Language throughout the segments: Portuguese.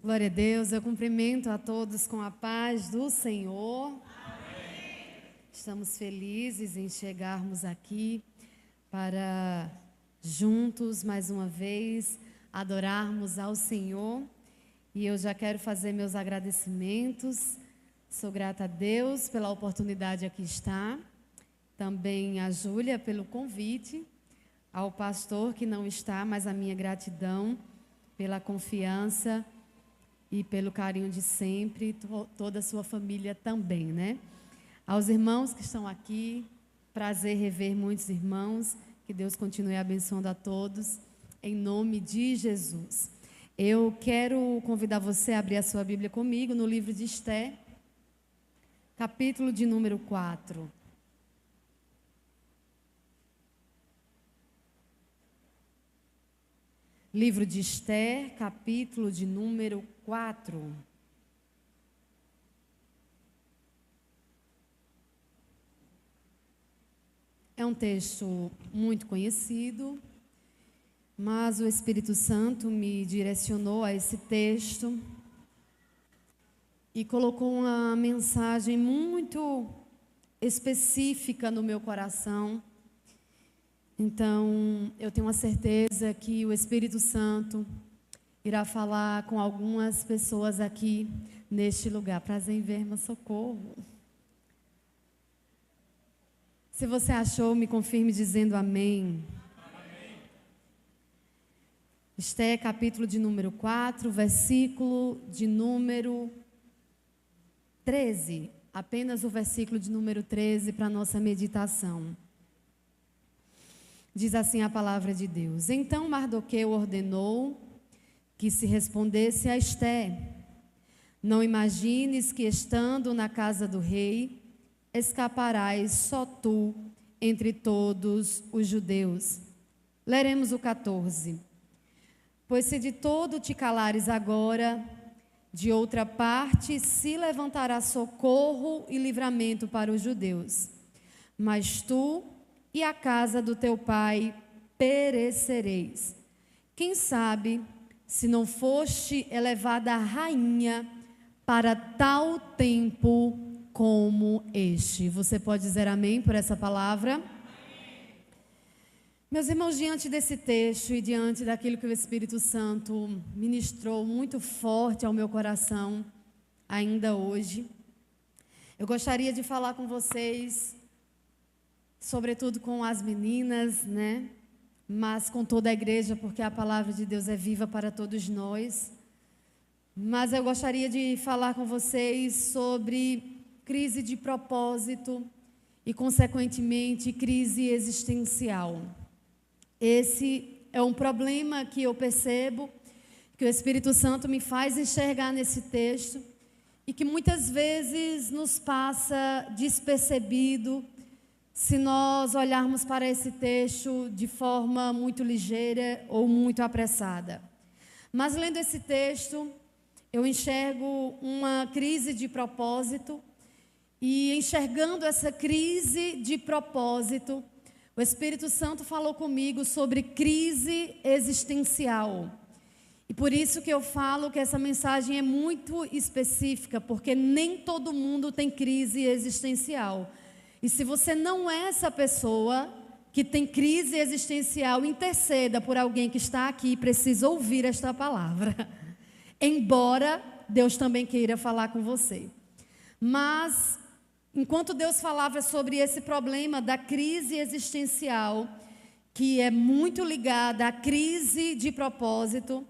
Glória a Deus, eu cumprimento a todos com a paz do Senhor. Amém. Estamos felizes em chegarmos aqui para juntos, mais uma vez, adorarmos ao Senhor. E eu já quero fazer meus agradecimentos. Sou grata a Deus pela oportunidade aqui estar. Também a Júlia pelo convite. Ao pastor que não está, mas a minha gratidão pela confiança e pelo carinho de sempre, toda a sua família também, né? Aos irmãos que estão aqui, prazer rever muitos irmãos, que Deus continue abençoando a todos, em nome de Jesus. Eu quero convidar você a abrir a sua Bíblia comigo no livro de Esté, capítulo de número 4. Livro de Esté, capítulo de número 4. É um texto muito conhecido, mas o Espírito Santo me direcionou a esse texto e colocou uma mensagem muito específica no meu coração. Então, eu tenho uma certeza que o Espírito Santo irá falar com algumas pessoas aqui neste lugar. Prazer em ver, mas socorro. Se você achou, me confirme dizendo amém. Amém. Esté, capítulo de número 4, versículo de número 13. Apenas o versículo de número 13 para a nossa meditação. Diz assim a palavra de Deus: Então Mardoqueu ordenou que se respondesse a Esté: Não imagines que, estando na casa do rei, escaparás só tu entre todos os judeus. Leremos o 14. Pois se de todo te calares agora, de outra parte se levantará socorro e livramento para os judeus. Mas tu e a casa do teu pai perecereis. Quem sabe, se não foste elevada a rainha para tal tempo como este. Você pode dizer amém por essa palavra? Amém. Meus irmãos, diante desse texto e diante daquilo que o Espírito Santo ministrou muito forte ao meu coração, ainda hoje, eu gostaria de falar com vocês, sobretudo com as meninas, né? Mas com toda a igreja, porque a palavra de Deus é viva para todos nós. Mas eu gostaria de falar com vocês sobre crise de propósito e, consequentemente, crise existencial. Esse é um problema que eu percebo, que o Espírito Santo me faz enxergar nesse texto e que muitas vezes nos passa despercebido, se nós olharmos para esse texto de forma muito ligeira ou muito apressada. Mas lendo esse texto, eu enxergo uma crise de propósito, e enxergando essa crise de propósito, o Espírito Santo falou comigo sobre crise existencial. E por isso que eu falo que essa mensagem é muito específica, porque nem todo mundo tem crise existencial. E se você não é essa pessoa que tem crise existencial, interceda por alguém que está aqui e precisa ouvir esta palavra. Embora Deus também queira falar com você. Mas, enquanto Deus falava sobre esse problema da crise existencial, que é muito ligada à crise de propósito,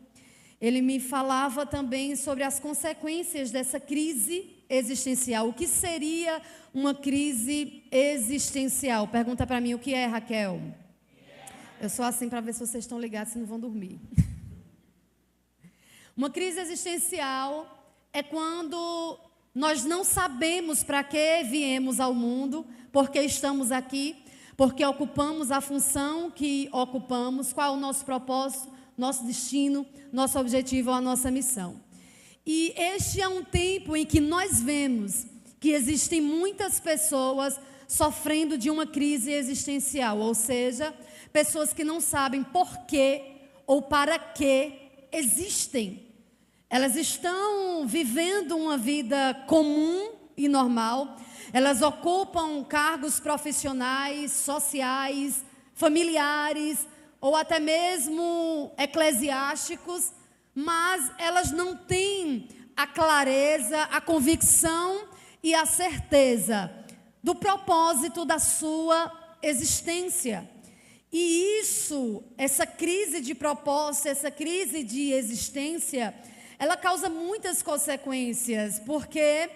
Ele me falava também sobre as consequências dessa crise existencial. O que seria uma crise existencial? Pergunta para mim, o que é, Raquel? Eu sou assim para ver se vocês estão ligados, se não vão dormir. Uma crise existencial é quando nós não sabemos para que viemos ao mundo, porque estamos aqui, porque ocupamos a função que ocupamos, qual é o nosso propósito, nosso destino, nosso objetivo ou a nossa missão. E este é um tempo em que nós vemos que existem muitas pessoas sofrendo de uma crise existencial, ou seja, pessoas que não sabem por que ou para que existem. Elas estão vivendo uma vida comum e normal. Elas ocupam cargos profissionais, sociais, familiares ou até mesmo eclesiásticos, mas elas não têm a clareza, a convicção e a certeza do propósito da sua existência. E isso, essa crise de propósito, essa crise de existência, ela causa muitas consequências, porque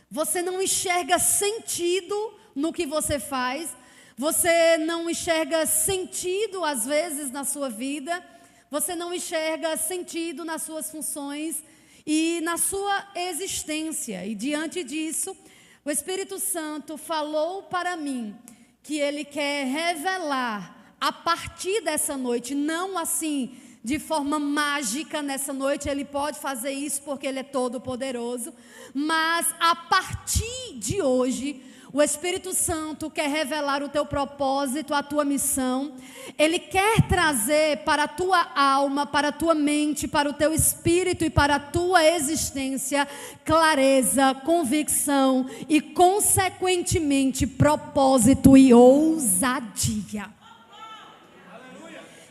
você não enxerga sentido no que você faz, você não enxerga sentido, às vezes, na sua vida, você não enxerga sentido nas suas funções e na sua existência. E diante disso, o Espírito Santo falou para mim que Ele quer revelar a partir dessa noite, não assim de forma mágica nessa noite, Ele pode fazer isso porque Ele é todo poderoso, mas a partir de hoje, o Espírito Santo quer revelar o teu propósito, a tua missão. Ele quer trazer para a tua alma, para a tua mente, para o teu espírito e para a tua existência clareza, convicção e, consequentemente, propósito e ousadia.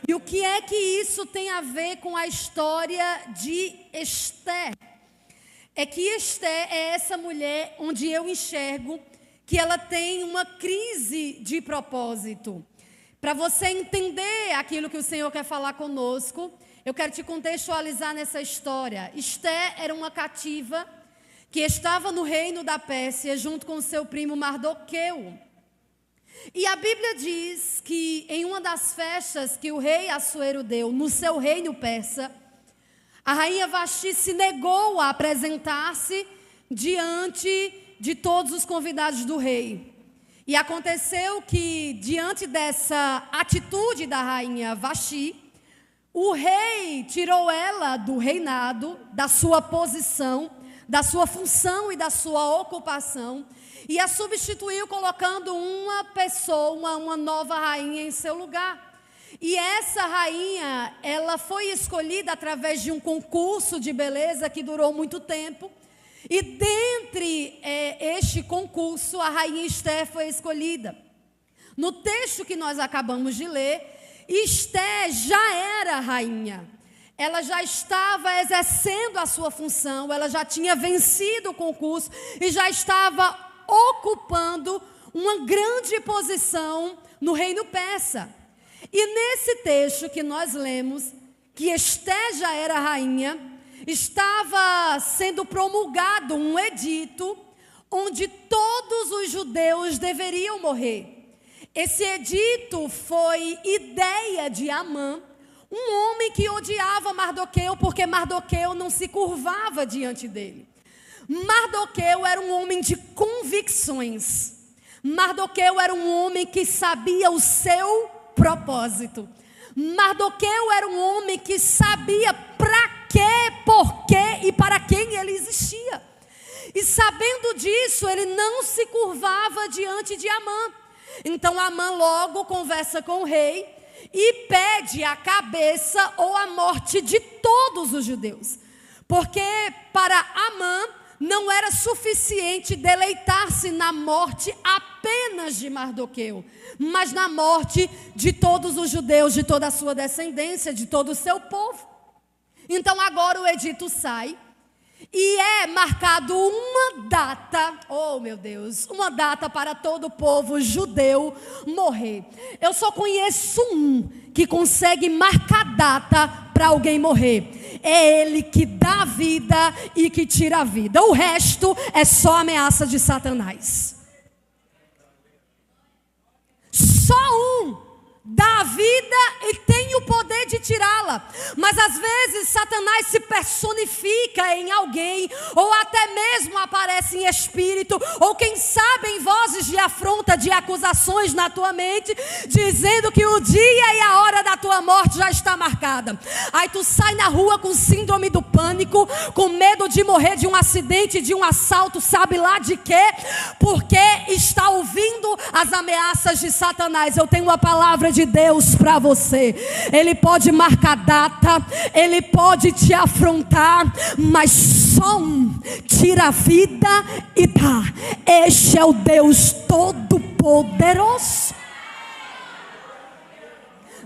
E o que é que isso tem a ver com a história de Esther? É que Esther é essa mulher onde eu enxergo que ela tem uma crise de propósito. Para você entender aquilo que o Senhor quer falar conosco, eu quero te contextualizar nessa história. Esther era uma cativa que estava no reino da Pérsia junto com o seu primo Mardoqueu. E a Bíblia diz que em uma das festas que o rei Assuero deu no seu reino persa, a rainha Vasti se negou a apresentar-se diante de todos os convidados do rei. E aconteceu que, diante dessa atitude da rainha Vasti, o rei tirou ela do reinado, da sua posição, da sua função e da sua ocupação, e a substituiu colocando uma pessoa, uma nova rainha em seu lugar. E essa rainha, ela foi escolhida através de um concurso de beleza que durou muito tempo. E dentre este concurso, a rainha Esther foi escolhida. No texto que nós acabamos de ler, Esther já era rainha. Ela já estava exercendo a sua função, ela já tinha vencido o concurso e já estava ocupando uma grande posição no reino persa. E nesse texto que nós lemos, que Esther já era rainha, estava sendo promulgado um edito onde todos os judeus deveriam morrer. Esse edito foi ideia de Amã, um homem que odiava Mardoqueu porque Mardoqueu não se curvava diante dele. Mardoqueu era um homem de convicções. Mardoqueu era um homem que sabia o seu propósito. Mardoqueu era um homem que sabia para quê, por quê e para quem ele existia. E sabendo disso, ele não se curvava diante de Amã. Então Amã logo conversa com o rei e pede a cabeça ou a morte de todos os judeus. Porque para Amã não era suficiente deleitar-se na morte apenas de Mardoqueu, mas na morte de todos os judeus, de toda a sua descendência, de todo o seu povo. Então agora o edito sai e é marcado uma data, oh meu Deus, uma data para todo o povo judeu morrer. Eu só conheço um que consegue marcar data para alguém morrer. É ele que dá vida e que tira a vida. O resto é só ameaça de Satanás. Só um dá a vida e tem o poder de tirá-la. Mas às vezes Satanás se personifica em alguém, ou até mesmo aparece em espírito, ou quem sabe em vozes de afronta, de acusações na tua mente, dizendo que o dia e a hora da tua morte já está marcada. Aí tu sai na rua com síndrome do pânico, pânico, com medo de morrer de um acidente, de um assalto, sabe lá de quê? Porque está ouvindo as ameaças de Satanás. Eu tenho uma palavra de Deus para você. Ele pode marcar data, ele pode te afrontar, mas só um tira a vida e dá. Este é o Deus Todo-Poderoso.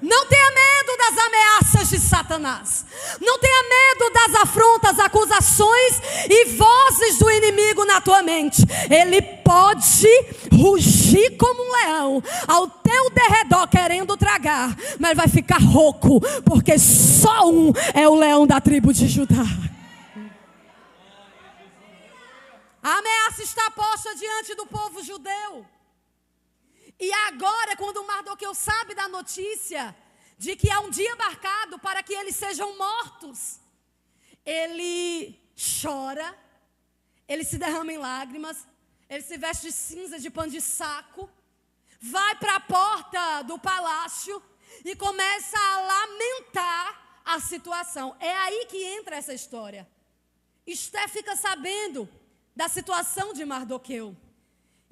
Não tenha medo das ameaças de Satanás. Não tenha medo das afrontas, acusações e vozes do inimigo na tua mente. Ele pode rugir como um leão ao teu derredor querendo tragar, mas vai ficar rouco, porque só um é o leão da tribo de Judá. A ameaça está posta diante do povo judeu. E agora, quando Mardoqueu sabe da notícia de que há um dia marcado para que eles sejam mortos, ele chora, ele se derrama em lágrimas, ele se veste de cinza, de pano de saco, vai para a porta do palácio e começa a lamentar a situação. É aí que entra essa história. Esté fica sabendo da situação de Mardoqueu.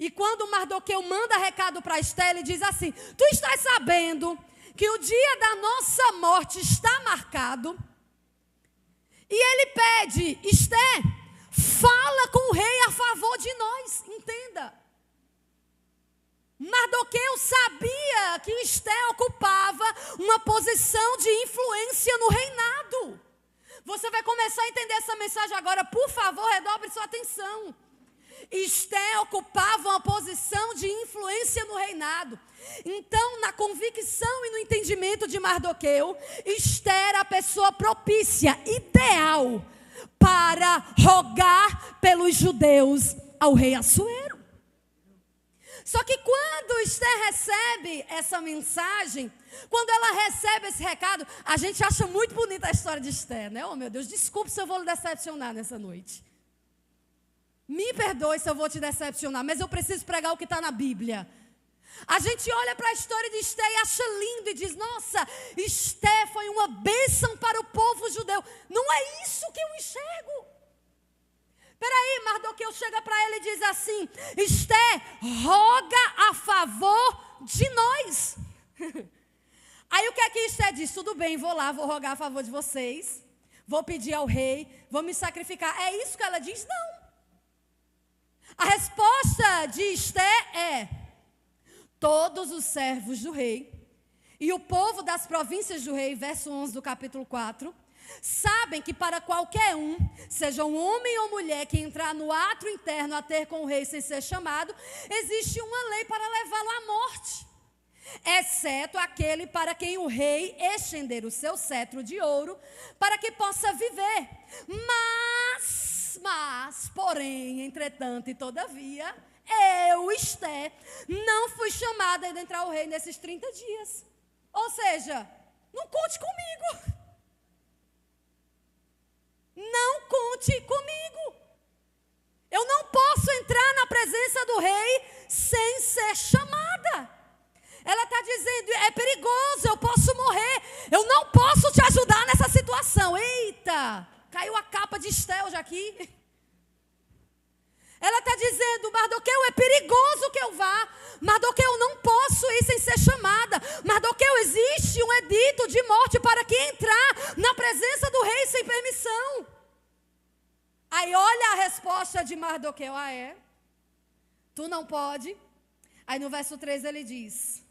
E quando Mardoqueu manda recado para Esté, ele diz assim: tu estás sabendo que o dia da nossa morte está marcado? E ele pede: Esté, fala com o rei a favor de nós. Entenda. Mardoqueu sabia que Esté ocupava uma posição de influência no reinado. Você vai começar a entender essa mensagem agora. Por favor, redobre sua atenção. Esté ocupava uma posição de influência no reinado. Então, na convicção e no entendimento de Mardoqueu, Esté era a pessoa propícia, ideal, para rogar pelos judeus ao rei Assuero. Só que quando Esté recebe essa mensagem, quando ela recebe esse recado, a gente acha muito bonita a história de Esté, né? Oh, meu Deus, desculpe se eu vou lhe decepcionar nessa noite. Me perdoe se eu vou te decepcionar, mas eu preciso pregar o que está na Bíblia. A gente olha para a história de Esté e acha lindo e diz: nossa, Esté foi uma bênção para o povo judeu. Não é isso que eu enxergo. Peraí, Mardoqueu chega para ele e diz assim: Esté, roga a favor de nós. Aí o que é que Esté diz? Tudo bem, vou lá, vou rogar a favor de vocês, vou pedir ao rei, vou me sacrificar. É isso que ela diz? Não. A resposta de Esté é: todos os servos do rei e o povo das províncias do rei, verso 11 do capítulo 4, sabem que para qualquer um, seja um homem ou mulher, que entrar no átrio interno a ter com o rei sem ser chamado, existe uma lei para levá-lo à morte, exceto aquele para quem o rei estender o seu cetro de ouro, para que possa viver. Mas, porém, entretanto e todavia, eu, Esté, não fui chamada a entrar o rei nesses 30 dias. Ou seja, não conte comigo. Não conte comigo. Eu não posso entrar na presença do rei sem ser chamada. Ela está dizendo: é perigoso, eu posso morrer. Eu não posso te ajudar nessa situação. Eita, caiu a capa de Esté hoje aqui. Ela está dizendo: Mardoqueu, é perigoso que eu vá. Mardoqueu, não posso ir sem ser chamada. Mardoqueu, existe um edito de morte para quem entrar na presença do rei sem permissão. Aí olha a resposta de Mardoqueu: ah, é? Tu não pode? Aí no verso 3 ele diz: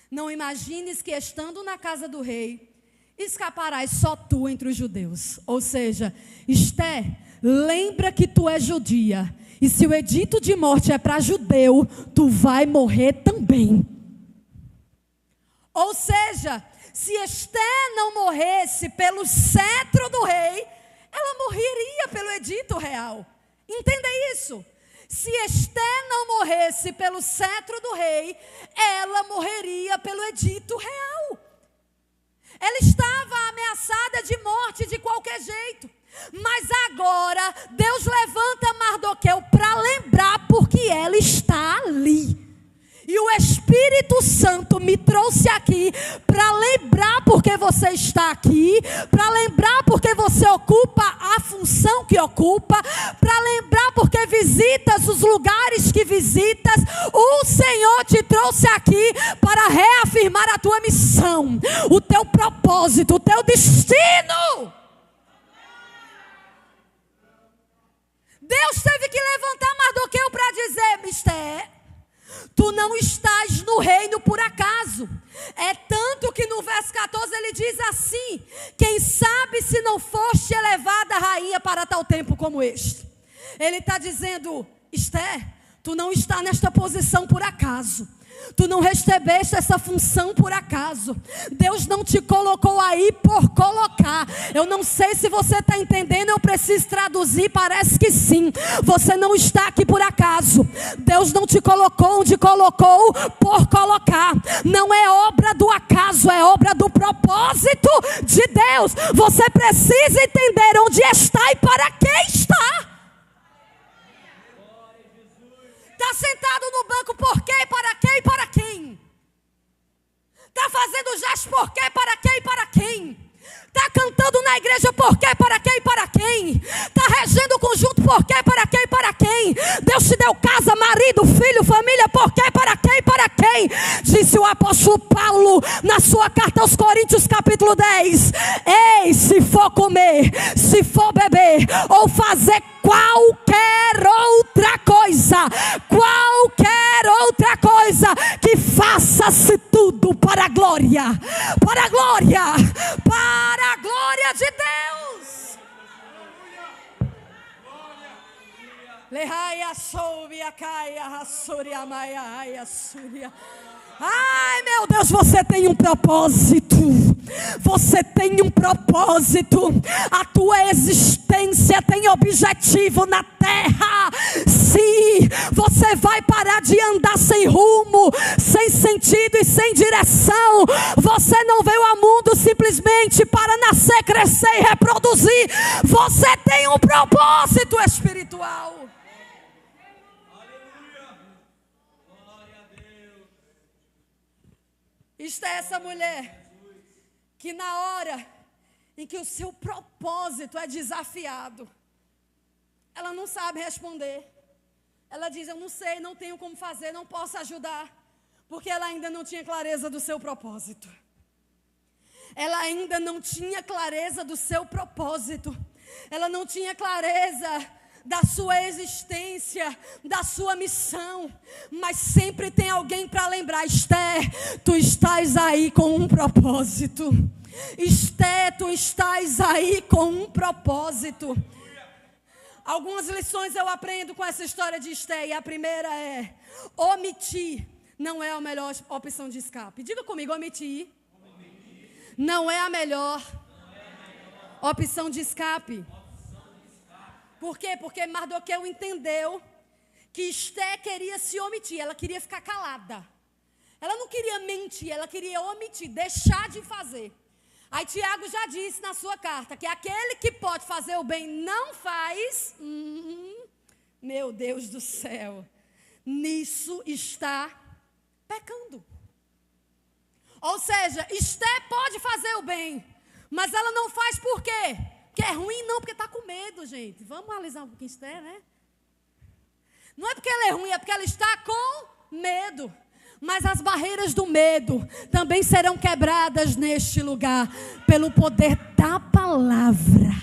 não imagines que estando na casa do rei, escaparás só tu entre os judeus. Ou seja, Esté, lembra que tu és judia, e se o edito de morte é para judeu, tu vai morrer também. Ou seja, se Esté não morresse pelo cetro do rei, ela morreria pelo edito real. Entenda isso. Se Esté não morresse pelo cetro do rei, ela morreria pelo edito real. Ela estava ameaçada de morte de qualquer jeito. Mas agora Deus levanta Mardoqueu para lembrar porque ela está ali. E o Espírito Santo me trouxe aqui para lembrar porque você está aqui, para lembrar porque você ocupa a função que ocupa, para lembrar porque visitas os lugares que visitas. O Senhor te trouxe aqui para reafirmar a tua missão, o teu propósito, o teu destino. Deus teve que levantar Mardoqueu para dizer: Esther, tu não estás no reino por acaso. É tanto que no verso 14 ele diz assim: quem sabe se não foste elevada rainha para tal tempo como este. Ele está dizendo: Esther, tu não está nesta posição por acaso. Tu não recebeste essa função por acaso. Deus não te colocou aí por colocar. Eu não sei se você está entendendo. Eu preciso traduzir, parece que sim. Você não está aqui por acaso. Deus não te colocou onde colocou por colocar. Não é obra do acaso, é obra do propósito de Deus. Você precisa entender onde está e para quem está. Está sentado no banco por quê, para quem e para quem? Está fazendo gesto por quê, para quem e para quem? Está cantando na igreja por quê, para quem e para quem? Está regendo o conjunto por quê, para quem e para quem? Deus te deu casa, marido, filho, família, por quê, para quem e para quem? Disse o apóstolo Paulo na sua carta aos Coríntios capítulo 10: ei, se for comer, se for beber, ou fazer qualquer outra coisa, que faça-se tudo para a glória de Deus. Ai, meu Deus, você tem um propósito. Você tem um propósito. A tua existência tem objetivo na terra. Sim, você vai parar de andar sem rumo, sem sentido e sem direção. Você não veio ao mundo simplesmente para nascer, crescer e reproduzir. Você tem um propósito espiritual. Isto é essa mulher que na hora em que o seu propósito é desafiado, ela não sabe responder. Ela diz: eu não sei, não tenho como fazer, não posso ajudar. Porque ela ainda não tinha clareza do seu propósito. Ela ainda não tinha clareza do seu propósito. Ela não tinha clareza da sua existência, da sua missão. Mas sempre tem alguém para lembrar: Esther, tu estás aí com um propósito. Esther, tu estás aí com um propósito. Algumas lições eu aprendo com essa história de Esther. E a primeira é: omitir não é a melhor opção de escape. Diga comigo: omitir não é a melhor opção de escape. Por quê? Porque Mardoqueu entendeu que Esther queria se omitir. Ela queria ficar calada. Ela não queria mentir, ela queria omitir, deixar de fazer. Aí Tiago já disse na sua carta que aquele que pode fazer o bem não faz. Meu Deus do céu. Nisso está pecando. Ou seja, Esther pode fazer o bem, mas ela não faz por quê? Porque é ruim? Não, porque está com medo, gente. Vamos analisar um pouquinho Esther, né? Não é porque ela é ruim, é porque ela está com medo. Mas as barreiras do medo também serão quebradas neste lugar pelo poder da palavra.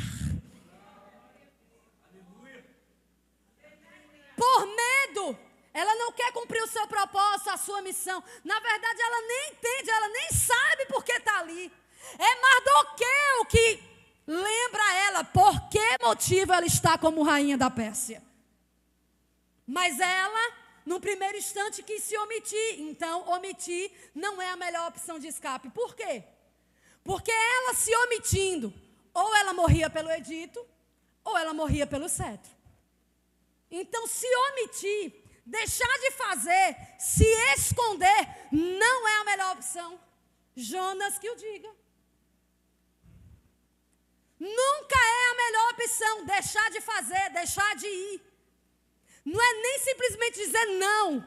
Por medo, ela não quer cumprir o seu propósito, a sua missão. Na verdade, ela nem entende, ela nem sabe por que está ali. É Mardoqueu que lembra ela por que motivo ela está como rainha da Pérsia. Mas ela, no primeiro instante, quis se omitir. Então, omitir não é a melhor opção de escape. Por quê? Porque ela se omitindo, ou ela morria pelo edito, ou ela morria pelo cetro. Então, se omitir, deixar de fazer, se esconder, não é a melhor opção. Jonas que o diga. Nunca é a melhor opção deixar de fazer, deixar de ir. Não é nem simplesmente dizer não.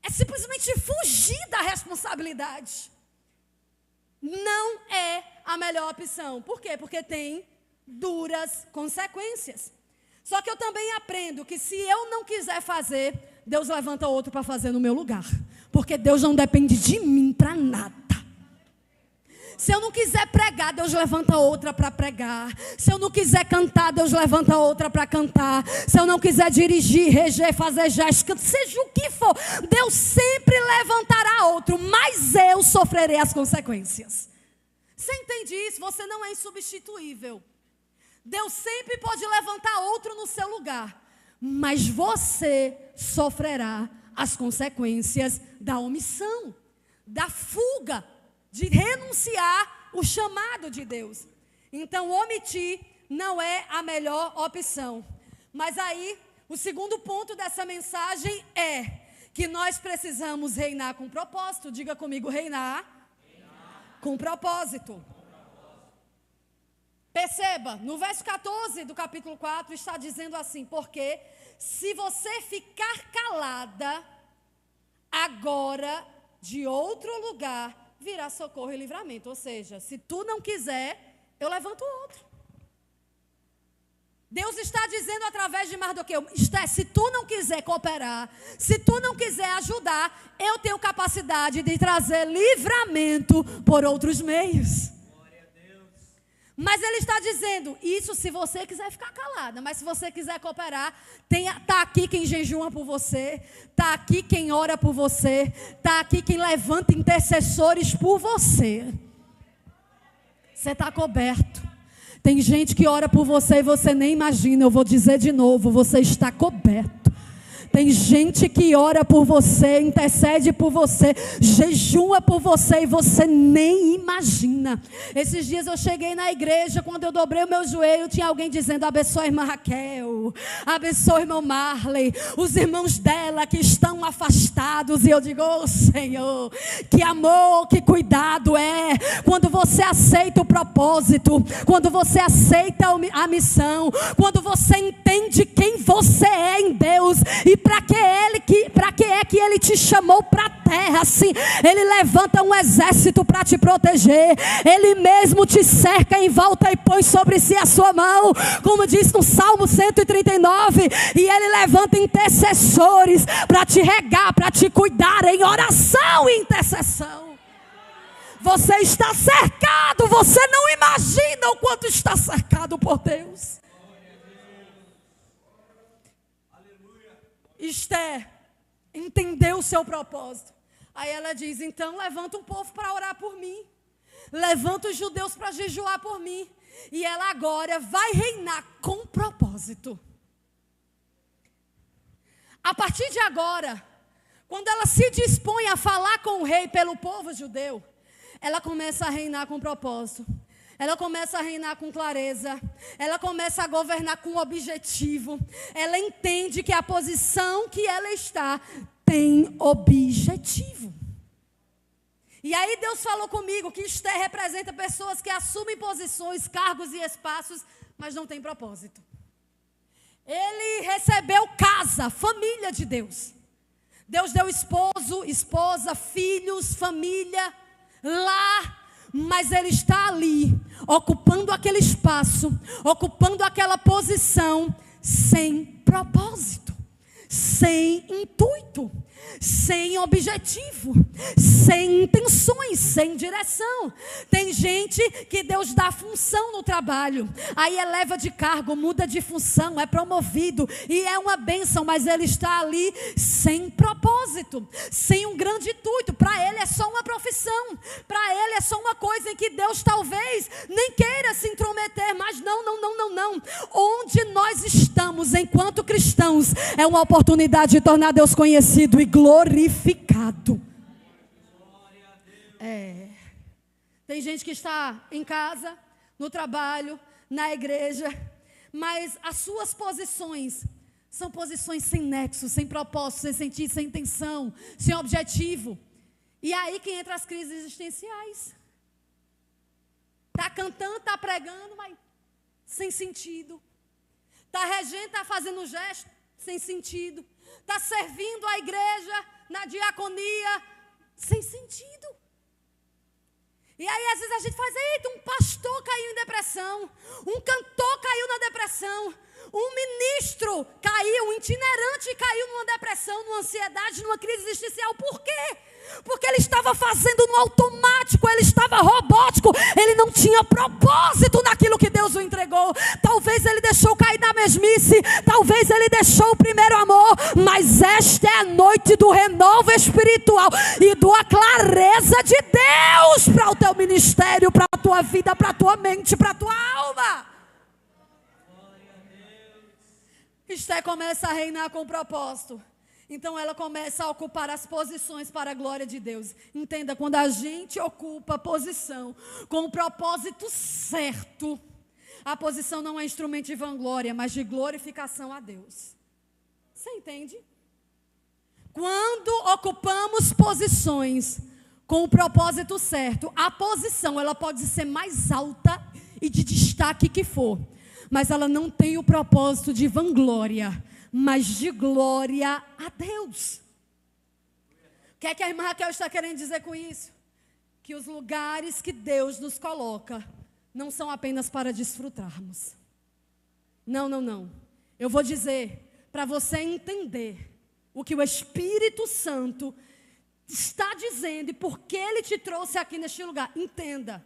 é simplesmente fugir da responsabilidade. Não é a melhor opção. Por quê? Porque tem duras consequências. Só que eu também aprendo que se eu não quiser fazer, Deus levanta outro para fazer no meu lugar. Porque Deus não depende de mim para nada. Se eu não quiser pregar, Deus levanta outra para pregar. Se eu não quiser cantar, Deus levanta outra para cantar. Se eu não quiser dirigir, reger, fazer gesto, seja o que for, Deus sempre levantará outro, mas eu sofrerei as consequências. Você entende isso? Você não é insubstituível. Deus sempre pode levantar outro no seu lugar, mas você sofrerá as consequências da omissão, da fuga, de renunciar o chamado de Deus. Então, omitir não é a melhor opção. Mas aí, o segundo ponto dessa mensagem é que nós precisamos reinar com propósito. Diga comigo, reinar com propósito. Perceba, no verso 14 do capítulo 4 está dizendo assim: porque se você ficar calada, agora de outro lugar virá socorro e livramento. Ou seja, se tu não quiser, eu levanto outro. Deus está dizendo através de Mardoqueu: se tu não quiser cooperar, se tu não quiser ajudar, eu tenho capacidade de trazer livramento por outros meios. Mas ele está dizendo isso se você quiser ficar calada. Mas se você quiser cooperar, está aqui quem jejua por você, está aqui quem ora por você, está aqui quem levanta intercessores por você. Você está coberto. Tem gente que ora por você e você nem imagina. Eu vou dizer de novo, você está coberto. Tem gente que ora por você, intercede por você, jejua por você e você nem imagina. Esses dias eu cheguei na igreja, quando eu dobrei o meu joelho, tinha alguém dizendo: abençoa a irmã Raquel, abençoa o irmão Marley, os irmãos dela que estão afastados. E eu digo: oh, Senhor, que amor, que cuidado é quando você aceita o propósito, quando você aceita a missão, quando você entende quem você é em Deus e para que é que Ele te chamou para a terra. Assim, Ele levanta um exército para te proteger. Ele mesmo te cerca em volta e põe sobre si a sua mão, como diz no Salmo 139. E Ele levanta intercessores para te regar, para te cuidar em oração e intercessão. Você está cercado. Você não imagina o quanto está cercado por Deus. Esther entendeu o seu propósito. Aí ela diz: então levanta um povo para orar por mim, levanta os judeus para jejuar por mim. E ela agora vai reinar com propósito. A partir de agora, quando ela se dispõe a falar com o rei pelo povo judeu, ela começa a reinar com propósito. Ela começa a reinar com clareza. Ela começa a governar com objetivo. Ela entende que a posição que ela está tem objetivo. E aí Deus falou comigo que Esther representa pessoas que assumem posições, cargos e espaços, mas não tem propósito. Ele recebeu casa, família de Deus. Deus deu esposo, esposa, filhos, família, lar. Mas ele está ali, ocupando aquele espaço, ocupando aquela posição, sem propósito, sem intuito, sem objetivo, sem intenções, sem direção. Tem gente que Deus dá função no trabalho, aí eleva de cargo, muda de função, é promovido e é uma bênção, mas ele está ali sem propósito, sem um grande intuito. Para ele é só uma profissão, para ele é só uma coisa em que Deus talvez nem queira se intrometer. Mas não. Onde nós estamos enquanto cristãos é uma oportunidade de tornar Deus conhecido e glorificado. Tem gente que está em casa, no trabalho, na igreja, mas as suas posições são posições sem nexo, sem propósito, sem sentido, sem intenção, sem objetivo. E aí que entra as crises existenciais. Está cantando, está pregando, mas sem sentido. Está regendo, está fazendo gesto, sem sentido. Está servindo a igreja na diaconia, sem sentido. E aí, às vezes, a gente faz, eita, um pastor caiu em depressão, um cantor caiu na depressão, um ministro caiu, um itinerante caiu numa depressão, numa ansiedade, numa crise existencial. Por quê? Porque ele estava fazendo no automático, ele estava robótico, ele não tinha propósito naquilo que Deus o entregou. Talvez ele deixou cair na mesmice, talvez ele deixou o primeiro amor, mas esta é a noite do renovo espiritual e da clareza de Deus para o teu ministério, para a tua vida, para a tua mente, para a tua alma. Esté começa a reinar com propósito. Então ela começa a ocupar as posições para a glória de Deus. Entenda, quando a gente ocupa a posição com o propósito certo, a posição não é instrumento de vanglória, mas de glorificação a Deus. Você entende? Quando ocupamos posições com o propósito certo, a posição ela pode ser mais alta e de destaque que for, mas ela não tem o propósito de vanglória, mas de glória a Deus. O que é que a irmã Raquel está querendo dizer com isso? Que os lugares que Deus nos coloca não são apenas para desfrutarmos. Não, não, não. Eu vou dizer para você entender o que o Espírito Santo está dizendo e por que Ele te trouxe aqui neste lugar. Entenda.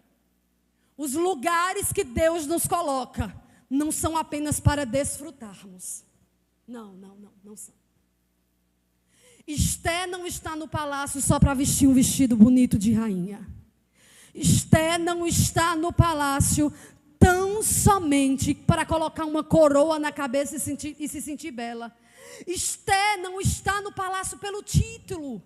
Os lugares que Deus nos coloca não são apenas para desfrutarmos. Não são. Esté não está no palácio só para vestir um vestido bonito de rainha. Esté não está no palácio tão somente para colocar uma coroa na cabeça e se sentir bela. Esté não está no palácio pelo título.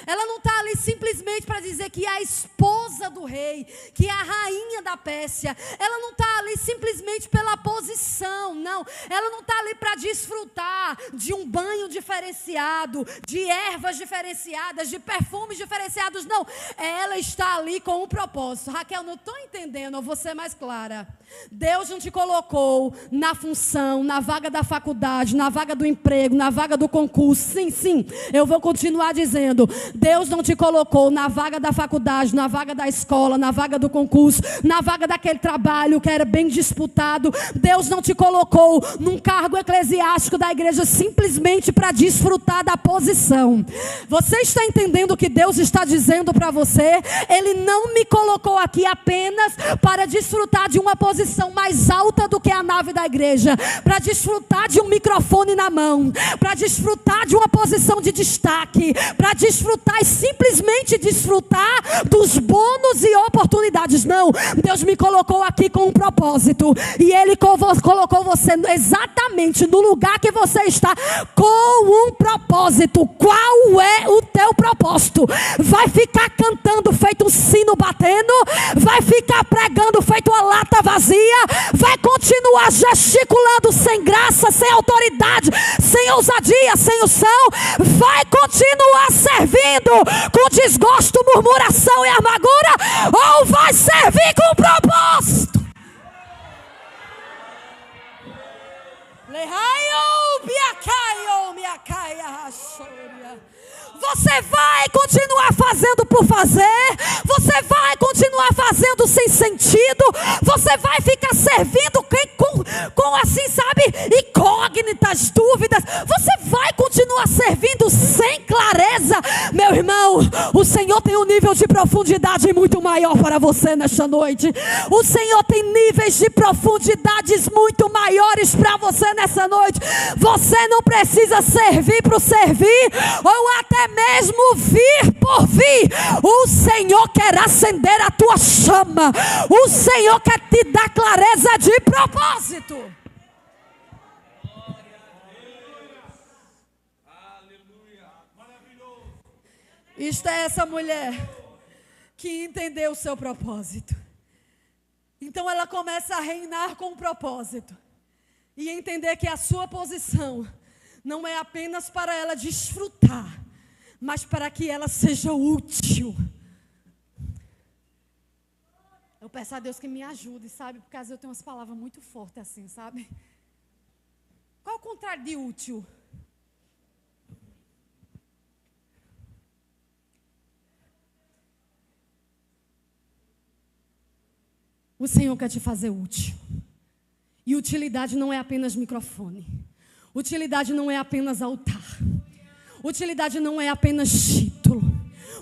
Ela não está ali simplesmente para dizer que é a esposa do rei, que é a rainha da Pérsia. Ela não está ali simplesmente pela posição, não. Ela não está ali para desfrutar de um banho diferenciado, de ervas diferenciadas, de perfumes diferenciados, não. Ela está ali com um propósito. Raquel, não estou entendendo, eu vou ser mais clara. Deus não te colocou na função, na vaga da faculdade, na vaga do emprego, na vaga do concurso. Sim, eu vou continuar dizendo. Deus não te colocou na vaga da faculdade, na vaga da escola, na vaga do concurso, na vaga daquele trabalho que era bem disputado. Deus não te colocou num cargo eclesiástico da igreja simplesmente para desfrutar da posição. Você está entendendo o que Deus está dizendo para você? Ele não me colocou aqui apenas para desfrutar de uma posição mais alta do que a nave da igreja, para desfrutar de um microfone na mão, para desfrutar de uma posição de destaque, para desfrutar e simplesmente desfrutar dos bônus e oportunidades. Não, Deus me colocou aqui com um propósito, e Ele colocou você exatamente no lugar que você está com um propósito. Qual é o teu propósito? Vai ficar cantando feito um sino batendo? Vai ficar pregando feito uma lata vazia? Vai continuar gesticulando sem graça, sem autoridade, sem ousadia, sem unção? Vai continuar servindo com desgosto, murmuração e amargura? Ou vai servir com propósito? Você vai continuar fazendo por fazer? Você vai continuar fazendo sem sentido? Você vai ficar servindo com assim, sabe, incógnitas, dúvidas? Você vai continuar servindo sem clareza? Meu irmão, o Senhor tem um nível de profundidade muito maior para você nesta noite. O Senhor tem níveis de profundidades muito maiores para você nessa noite. Você não precisa servir para servir, ou até mesmo vir por vir. O Senhor quer acender a tua chama. O Senhor quer te dar clareza de propósito. Isto é essa mulher que entendeu o seu propósito. Então ela começa a reinar com um propósito e entender que a sua posição não é apenas para ela desfrutar, mas para que ela seja útil. Eu peço a Deus que me ajude, sabe? Porque às vezes eu tenho umas palavras muito fortes assim, sabe? Qual é o contrário de útil? O Senhor quer te fazer útil. E utilidade não é apenas microfone. Utilidade não é apenas altar. Utilidade não é apenas título.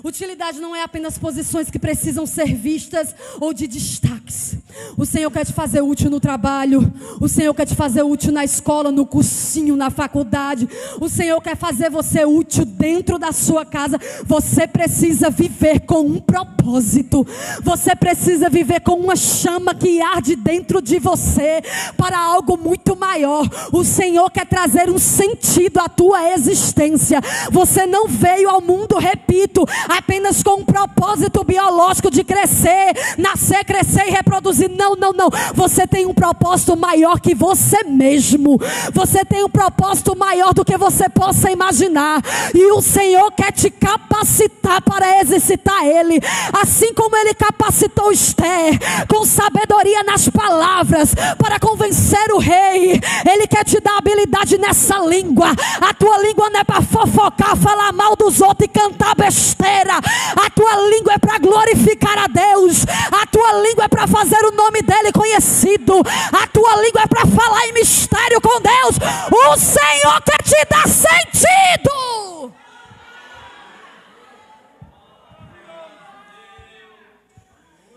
Utilidade não é apenas posições que precisam ser vistas ou de destaques. O Senhor quer te fazer útil no trabalho. O Senhor quer te fazer útil na escola, no cursinho, na faculdade. O Senhor quer fazer você útil dentro da sua casa. Você precisa viver com um propósito. Você precisa viver com uma chama que arde dentro de você para algo muito maior. O Senhor quer trazer um sentido à tua existência. Você não veio ao mundo, repito, apenas com um propósito biológico de crescer, nascer, crescer e reproduzir. Não, não, não. Você tem um propósito maior que você mesmo. Você tem um propósito maior do que você possa imaginar. E o Senhor quer te capacitar para exercitar Ele. Assim como Ele capacitou Esther com sabedoria nas palavras para convencer o rei. Ele quer te dar habilidade nessa língua. A tua língua não é para fofocar, falar mal dos outros e cantar besteira. A tua língua é para glorificar a Deus. A tua língua é para fazer o nome dele conhecido. A tua língua é para falar em mistério com Deus. O Senhor quer te dar sentido.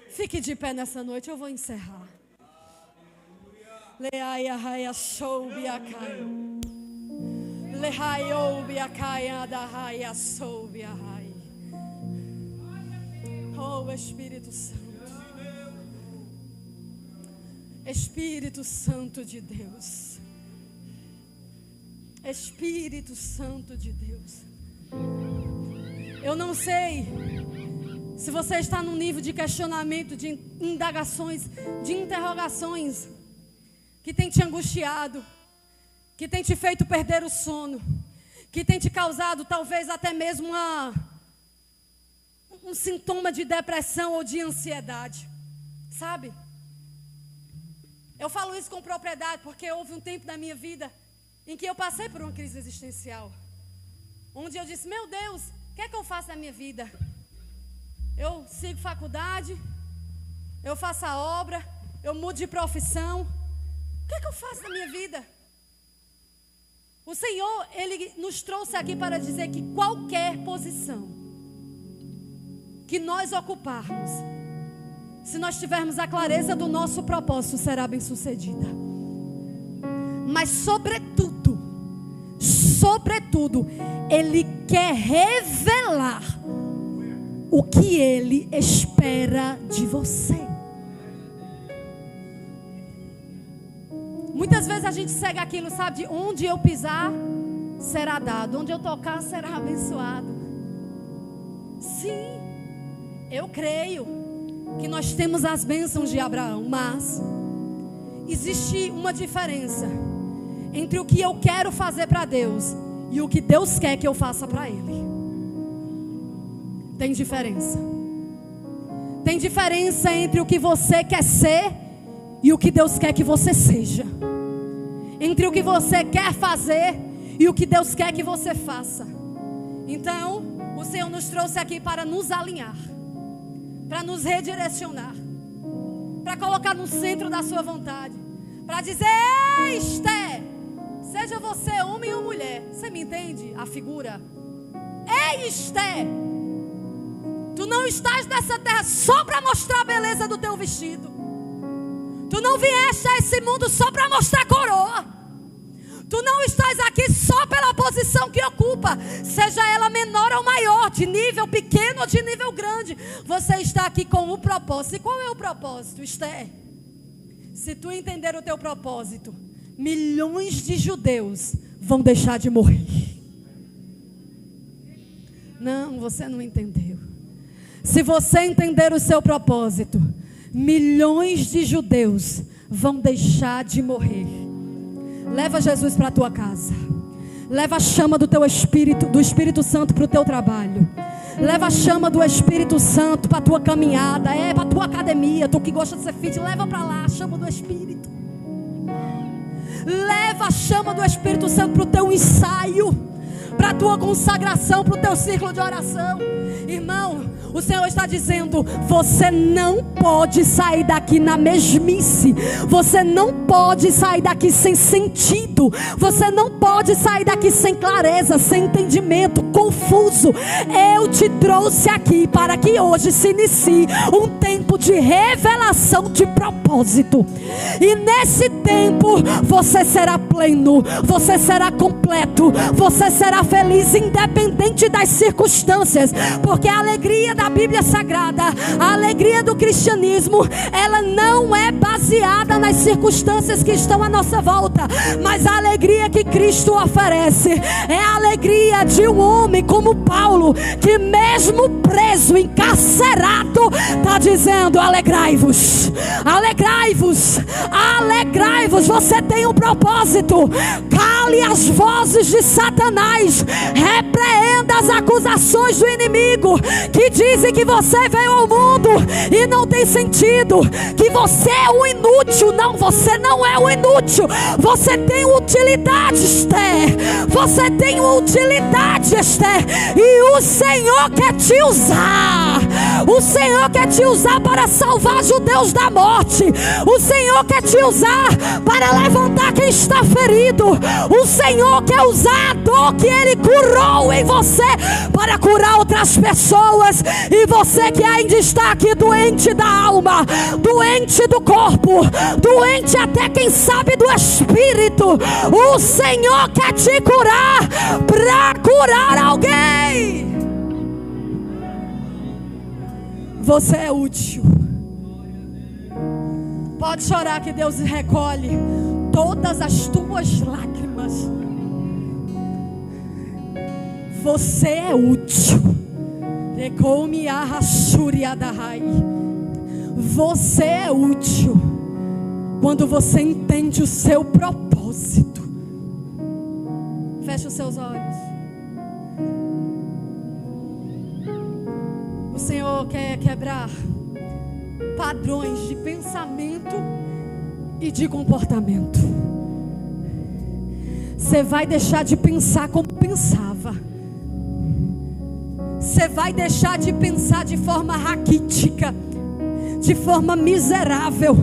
Fique de pé nessa noite, eu vou encerrar. Leaia raia soube a caia. Lehaioube a caia da raia soube a raia. Oh, Espírito Santo. Espírito Santo de Deus. Espírito Santo de Deus. Eu não sei se você está num nível de questionamento, de indagações, de interrogações que tem te angustiado, que tem te feito perder o sono, que tem te causado talvez até mesmo um sintoma de depressão ou de ansiedade, sabe? Eu falo isso com propriedade porque houve um tempo da minha vida em que eu passei por uma crise existencial, onde eu disse: meu Deus, o que é que eu faço na minha vida? Eu sigo faculdade, eu faço a obra, eu mudo de profissão, o que é que eu faço na minha vida? O Senhor, Ele nos trouxe aqui para dizer que qualquer posição que nós ocuparmos, se nós tivermos a clareza do nosso propósito, será bem sucedida. Mas sobretudo, Ele quer revelar o que Ele espera de você. Muitas vezes a gente segue aquilo, sabe? De onde eu pisar, será dado. Onde eu tocar, será abençoado. Sim, eu creio que nós temos as bênçãos de Abraão, mas existe uma diferença entre o que eu quero fazer para Deus e o que Deus quer que eu faça para Ele. Tem diferença. Tem diferença entre o que você quer ser e o que Deus quer que você seja. Entre o que você quer fazer e o que Deus quer que você faça. Então, o Senhor nos trouxe aqui para nos alinhar, para nos redirecionar, para colocar no centro da sua vontade, para dizer: ei, Esther, seja você homem ou mulher. Você me entende a figura? Ei, Esther, tu não estás nessa terra só para mostrar a beleza do teu vestido. Tu não vieste a esse mundo só para mostrar coroa. Tu não estás aqui só pela posição que ocupa, seja ela menor ou maior, de nível pequeno ou de nível grande. Você está aqui com um propósito. E qual é o propósito, Esther? Se tu entender o teu propósito, milhões de judeus vão deixar de morrer. Não, você não entendeu. Se você entender o seu propósito, milhões de judeus vão deixar de morrer. Leva Jesus para a tua casa. Leva a chama do teu Espírito, do Espírito Santo para o teu trabalho. Leva a chama do Espírito Santo para a tua caminhada. Para a tua academia. Tu que gosta de ser fit, leva para lá a chama do Espírito. Leva a chama do Espírito Santo para o teu ensaio, para a tua consagração, para o teu círculo de oração. Irmão, o Senhor está dizendo: você não pode sair daqui na mesmice. Você não pode sair daqui sem sentido. Você não pode sair daqui sem clareza, sem entendimento, confuso. Eu te trouxe aqui para que hoje se inicie um tempo de revelação de propósito. E nesse tempo você será pleno, você será completo, você será feliz independente das circunstâncias. Porque a alegria da Bíblia Sagrada, a alegria do cristianismo, ela não é baseada nas circunstâncias que estão à nossa volta, mas a alegria que Cristo oferece é a alegria de um homem como Paulo, que mesmo preso, encarcerado, está dizendo: alegrai-vos, alegrai-vos, alegrai-vos. Você tem um propósito. Cale as vozes de Satanás, repreenda as acusações do inimigo que dizem que você veio ao mundo e não tem sentido, que você é um inútil. Não, você não é um inútil. Você tem utilidade, Esther. Você tem utilidade, Esther. E o Senhor quer te usar. O Senhor quer te usar para salvar judeus da morte. O Senhor quer te usar para levantar quem está ferido. O Senhor quer usar a dor que Ele curou em você para curar outras pessoas. E você que ainda está aqui doente da alma, doente do corpo, doente até quem sabe do espírito, o Senhor quer te curar para curar alguém. Você é útil. Pode chorar que Deus recolhe todas as tuas lágrimas. Você é útil. Você é útil quando você entende o seu propósito. Feche os seus olhos. O Senhor quer quebrar padrões de pensamento e de comportamento. Você vai deixar de pensar como pensava. Você vai deixar de pensar de forma raquítica, de forma miserável.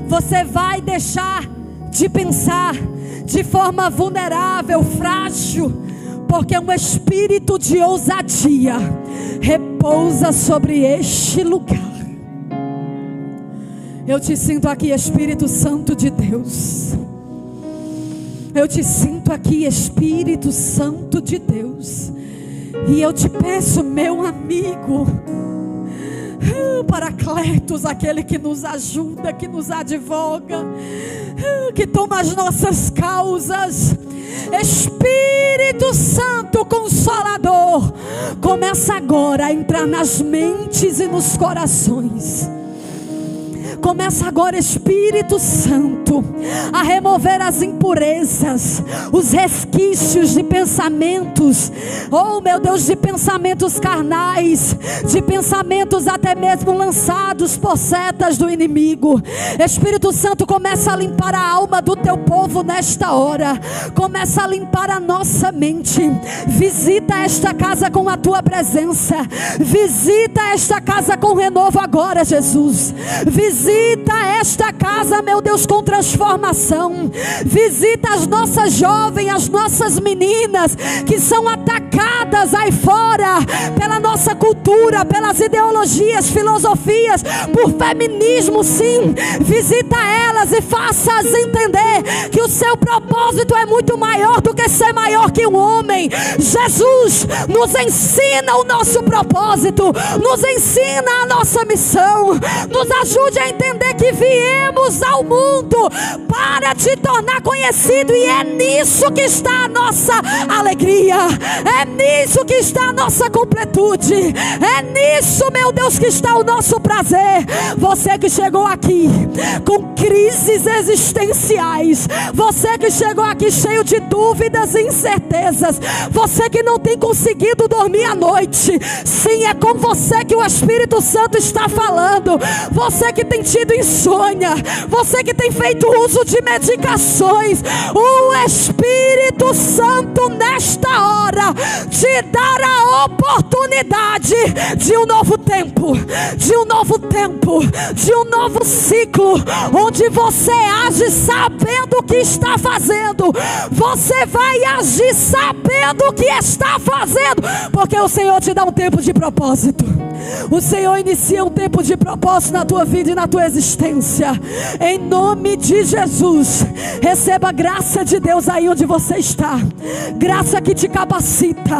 Você vai deixar de pensar de forma vulnerável, frágil, porque um espírito de ousadia repousa sobre este lugar. Eu te sinto aqui, Espírito Santo de Deus. Eu te sinto aqui, Espírito Santo de Deus. E eu te peço, meu amigo, Paracletos, aquele que nos ajuda, que nos advoga, que toma as nossas causas. Espírito Santo Consolador, começa agora a entrar nas mentes e nos corações. Começa agora, Espírito Santo, a remover as impurezas, os resquícios de pensamentos, oh meu Deus, de pensamentos carnais, de pensamentos até mesmo lançados por setas do inimigo. Espírito Santo, começa a limpar a alma do teu povo nesta hora. Começa a limpar a nossa mente. Visita esta casa com a tua presença. Visita esta casa com renovo agora, Jesus. Visita esta casa, meu Deus, com transformação. Visita as nossas jovens, as nossas meninas que são atacadas aí fora pela nossa cultura, pelas ideologias, filosofias, por feminismo, sim. Visita elas e faça-as entender que o seu propósito é muito maior do que ser maior que um homem. Jesus, nos ensina o nosso propósito, nos ensina a nossa missão, nos ajude a entender que viemos ao mundo para te tornar conhecido, e é nisso que está a nossa alegria, é nisso que está a nossa completude, é nisso, meu Deus, que está o nosso prazer. Você que chegou aqui com crises existenciais, você que chegou aqui cheio de dúvidas e incertezas, você que não tem conseguido dormir à noite, sim, é com você que o Espírito Santo está falando. Você que tem tido insônia, você que tem feito uso de medicações, o Espírito Santo nesta hora te dará a oportunidade de um novo tempo, de um novo tempo, de um novo ciclo, onde você age sabendo o que está fazendo. Você vai agir sabendo o que está fazendo, porque o Senhor te dá um tempo de propósito. O Senhor inicia um tempo de propósito na tua vida e na tua existência. Em nome de Jesus, receba a graça de Deus aí onde você está. Graça que te capacita.